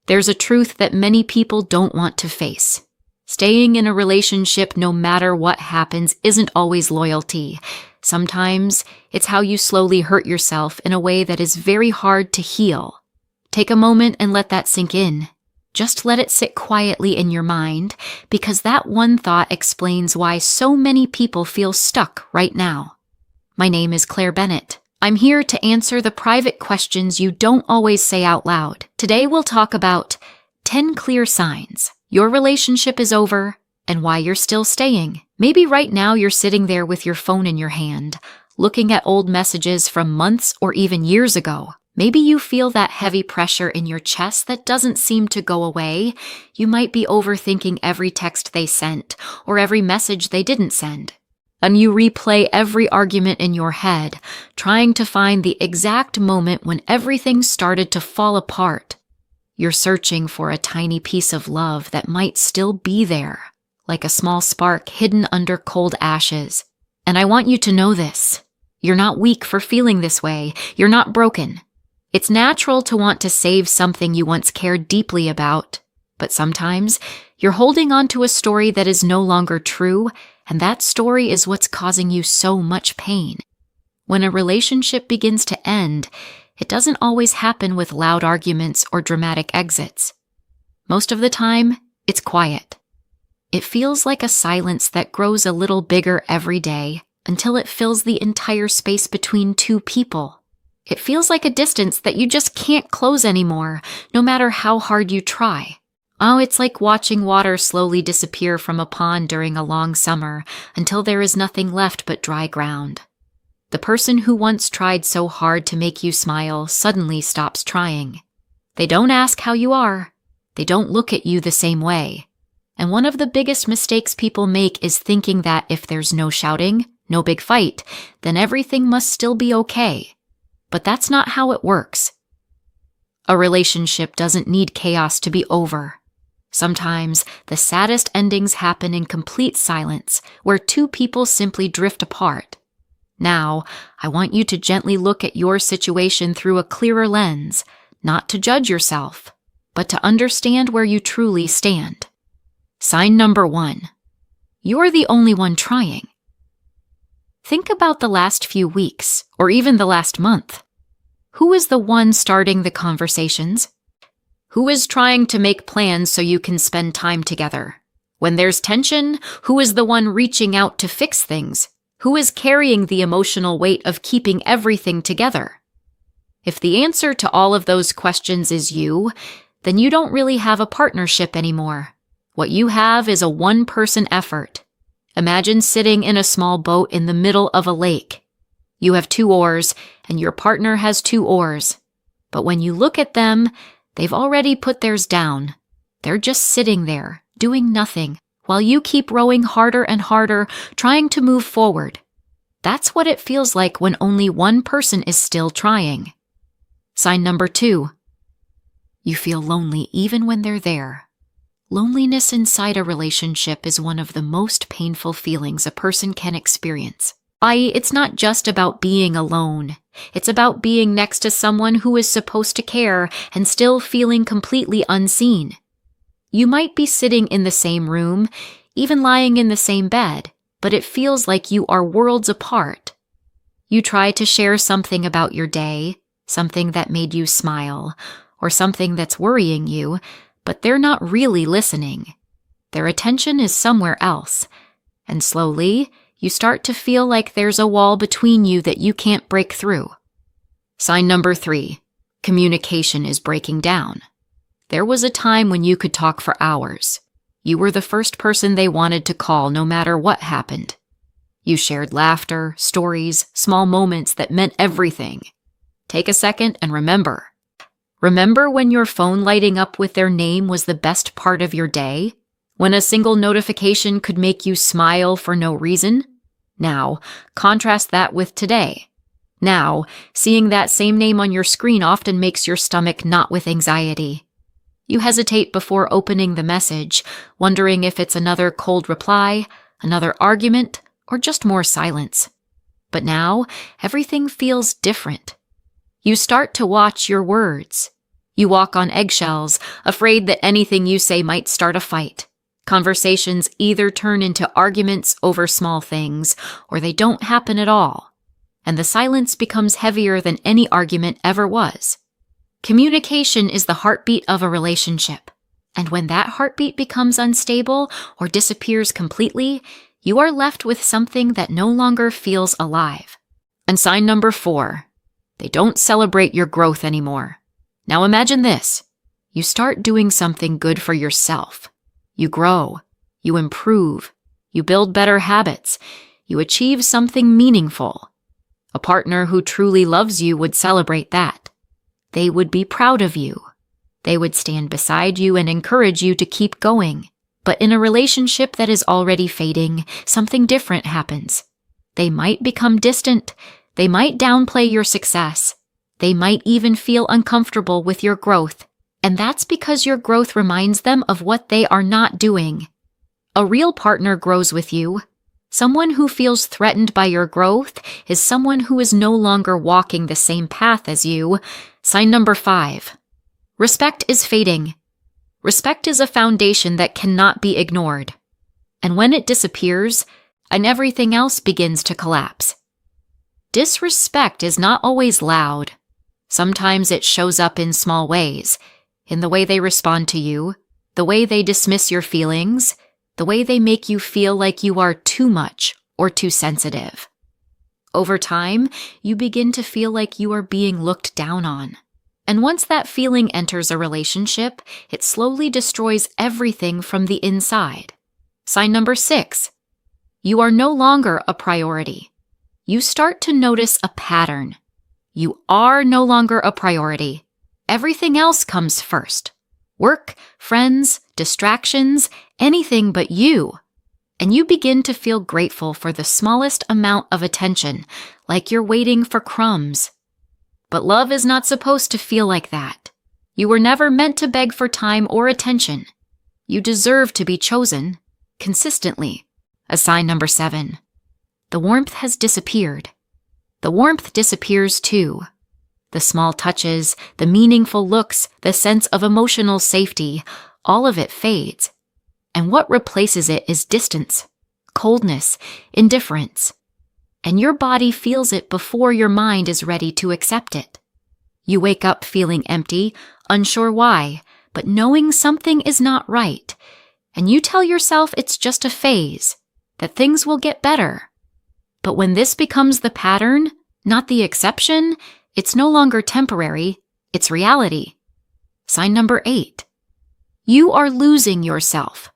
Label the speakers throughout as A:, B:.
A: There's a truth that many people don't want to face. Staying in a relationship no matter what happens isn't always loyalty. Sometimes it's how you slowly hurt yourself in a way that is very hard to heal. Take a moment and let that sink in. Just let it sit quietly in your mind, because that one thought explains why so many people feel stuck right now. My name is Bennett. I'm here to answer the private questions you don't always say out loud. Today we'll talk about 10 clear signs your relationship is over and why you're still staying. Maybe right now you're sitting there with your phone in your hand, looking at old messages from months or even years ago. Maybe you feel that heavy pressure in your chest that doesn't seem to go away. You might be overthinking every text they sent or every message they didn't send. And you replay every argument in your head, trying to find the exact moment when everything started to fall apart. You're searching for a tiny piece of love that might still be there, like a small spark hidden under cold ashes. And I want you to know this. You're not weak for feeling this way. You're not broken. It's natural to want to save something you once cared deeply about, but sometimes you're holding on to a story that is no longer true, and that story is what's causing you so much pain. When a relationship begins to end, it doesn't always happen with loud arguments or dramatic exits. Most of the time, it's quiet. It feels like a silence that grows a little bigger every day until it fills the entire space between two people. It feels like a distance that you just can't close anymore, no matter how hard you try. Oh, it's like watching water slowly disappear from a pond during a long summer until there is nothing left but dry ground. The person who once tried so hard to make you smile suddenly stops trying. They don't ask how you are. They don't look at you the same way. And one of the biggest mistakes people make is thinking that if there's no shouting, no big fight, then everything must still be okay. But that's not how it works. A relationship doesn't need chaos to be over. Sometimes the saddest endings happen in complete silence, where two people simply drift apart. Now, I want you to gently look at your situation through a clearer lens, not to judge yourself, but to understand where you truly stand. Sign number 1. You're the only one trying. Think about the last few weeks, or even the last month. Who is the one starting the conversations? Who is trying to make plans so you can spend time together? When there's tension, who is the one reaching out to fix things? Who is carrying the emotional weight of keeping everything together? If the answer to all of those questions is you, then you don't really have a partnership anymore. What you have is a one-person effort. Imagine sitting in a small boat in the middle of a lake. You have 2 oars, and your partner has 2 oars. But when you look at them, they've already put theirs down. They're just sitting there, doing nothing, while you keep rowing harder and harder, trying to move forward. That's what it feels like when only one person is still trying. Sign number 2. You feel lonely even when they're there. Loneliness inside a relationship is one of the most painful feelings a person can experience. It's not just about being alone. It's about being next to someone who is supposed to care and still feeling completely unseen. You might be sitting in the same room, even lying in the same bed, but it feels like you are worlds apart. You try to share something about your day, something that made you smile, or something that's worrying you, but they're not really listening. Their attention is somewhere else, and slowly, you start to feel like there's a wall between you that you can't break through. Sign number 3. Communication is breaking down. There was a time when you could talk for hours. You were the first person they wanted to call no matter what happened. You shared laughter, stories, small moments that meant everything. Take a second and remember. Remember when your phone lighting up with their name was the best part of your day? When a single notification could make you smile for no reason? Now, contrast that with today. Now, seeing that same name on your screen often makes your stomach knot with anxiety. You hesitate before opening the message, wondering if it's another cold reply, another argument, or just more silence. But now, everything feels different. You start to watch your words. You walk on eggshells, afraid that anything you say might start a fight. Conversations either turn into arguments over small things, or they don't happen at all, and the silence becomes heavier than any argument ever was. Communication is the heartbeat of a relationship, and when that heartbeat becomes unstable or disappears completely, you are left with something that no longer feels alive. And sign number 4, they don't celebrate your growth anymore. Now imagine this. You start doing something good for yourself. You grow, you improve, you build better habits, you achieve something meaningful. A partner who truly loves you would celebrate that. They would be proud of you. They would stand beside you and encourage you to keep going. But in a relationship that is already fading, something different happens. They might become distant. They might downplay your success. They might even feel uncomfortable with your growth. And that's because your growth reminds them of what they are not doing. A real partner grows with you. Someone who feels threatened by your growth is someone who is no longer walking the same path as you. Sign number 5. Respect is fading. Respect is a foundation that cannot be ignored. And when it disappears, and everything else begins to collapse. Disrespect is not always loud. Sometimes it shows up in small ways. In the way they respond to you, the way they dismiss your feelings, the way they make you feel like you are too much or too sensitive. Over time, you begin to feel like you are being looked down on. And once that feeling enters a relationship, it slowly destroys everything from the inside. Sign number 6. You are no longer a priority. You start to notice a pattern. You are no longer a priority. Everything else comes first. Work, friends, distractions, anything but you. And you begin to feel grateful for the smallest amount of attention, like you're waiting for crumbs. But love is not supposed to feel like that. You were never meant to beg for time or attention. You deserve to be chosen, consistently. As sign number 7. The warmth has disappeared. The warmth disappears too. The small touches, the meaningful looks, the sense of emotional safety, all of it fades. And what replaces it is distance, coldness, indifference. And your body feels it before your mind is ready to accept it. You wake up feeling empty, unsure why, but knowing something is not right. And you tell yourself it's just a phase, that things will get better. But when this becomes the pattern, not the exception, it's no longer temporary, it's reality. Sign number 8. You are losing yourself.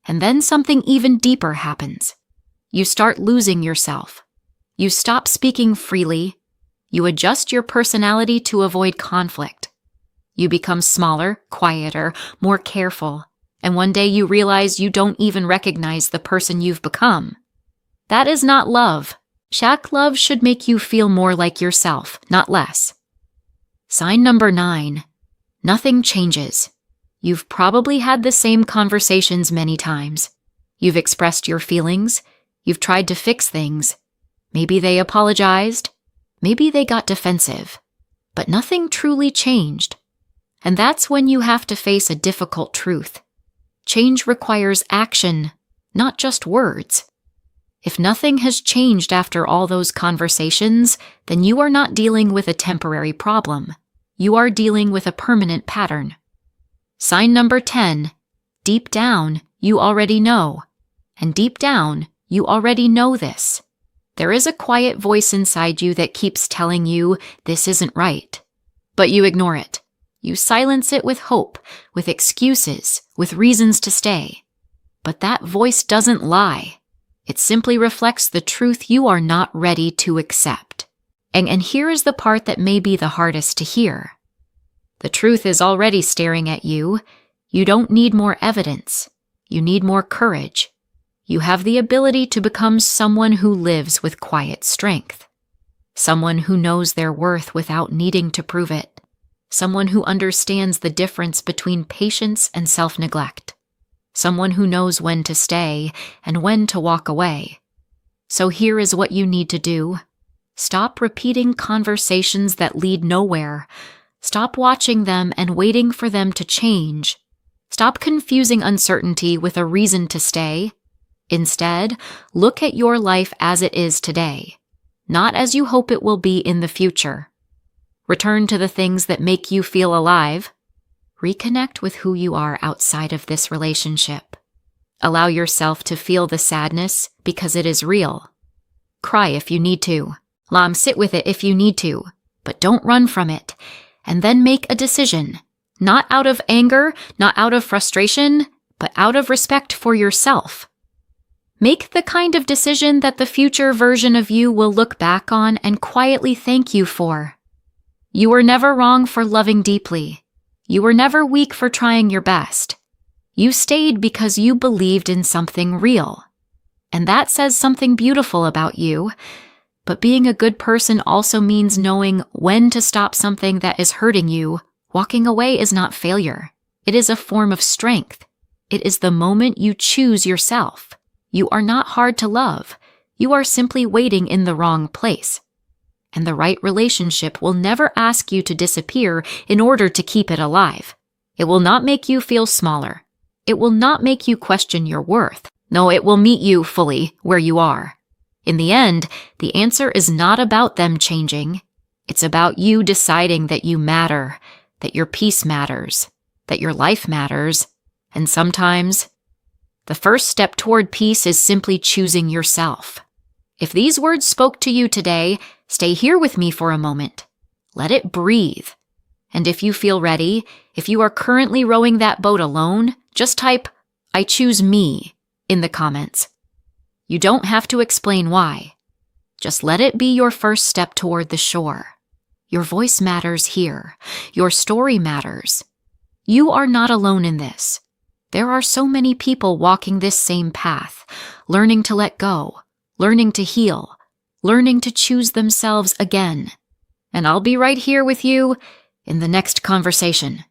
A: And then something even deeper happens. You start losing yourself. You stop speaking freely. You adjust your personality to avoid conflict. You become smaller, quieter, more careful. And one day you realize you don't even recognize the person you've become. That is not love. Shack love should make you feel more like yourself, not less. Sign number 9. Nothing changes. You've probably had the same conversations many times. You've expressed your feelings. You've tried to fix things. Maybe they apologized. Maybe they got defensive. But nothing truly changed. And that's when you have to face a difficult truth. Change requires action, not just words. If nothing has changed after all those conversations, then you are not dealing with a temporary problem. You are dealing with a permanent pattern. Sign number 10. Deep down, you already know. And deep down, you already know this. There is a quiet voice inside you that keeps telling you this isn't right. But you ignore it. You silence it with hope, with excuses, with reasons to stay. But that voice doesn't lie. It simply reflects the truth you are not ready to accept. And here is the part that may be the hardest to hear. The truth is already staring at you. You don't need more evidence. You need more courage. You have the ability to become someone who lives with quiet strength. Someone who knows their worth without needing to prove it. Someone who understands the difference between patience and self-neglect. Someone who knows when to stay and when to walk away. So here is what you need to do. Stop repeating conversations that lead nowhere. Stop watching them and waiting for them to change. Stop confusing uncertainty with a reason to stay. Instead, look at your life as it is today, not as you hope it will be in the future. Return to the things that make you feel alive. Reconnect with who you are outside of this relationship. Allow yourself to feel the sadness because it is real. Cry if you need to. Sit with it if you need to, but don't run from it. And then make a decision, not out of anger, not out of frustration, but out of respect for yourself. Make the kind of decision that the future version of you will look back on and quietly thank you for. You were never wrong for loving deeply. You were never weak for trying your best. You stayed because you believed in something real. And that says something beautiful about you. But being a good person also means knowing when to stop something that is hurting you. Walking away is not failure. It is a form of strength. It is the moment you choose yourself. You are not hard to love. You are simply waiting in the wrong place. And the right relationship will never ask you to disappear in order to keep it alive. It will not make you feel smaller. It will not make you question your worth. No, it will meet you fully where you are. In the end, the answer is not about them changing. It's about you deciding that you matter, that your peace matters, that your life matters, and sometimes the first step toward peace is simply choosing yourself. If these words spoke to you today, stay here with me for a moment. Let it breathe. And if you feel ready, if you are currently rowing that boat alone, just type, "I choose me," in the comments. You don't have to explain why. Just let it be your first step toward the shore. Your voice matters here. Your story matters. You are not alone in this. There are so many people walking this same path, learning to let go, learning to heal, learning to choose themselves again. And I'll be right here with you in the next conversation.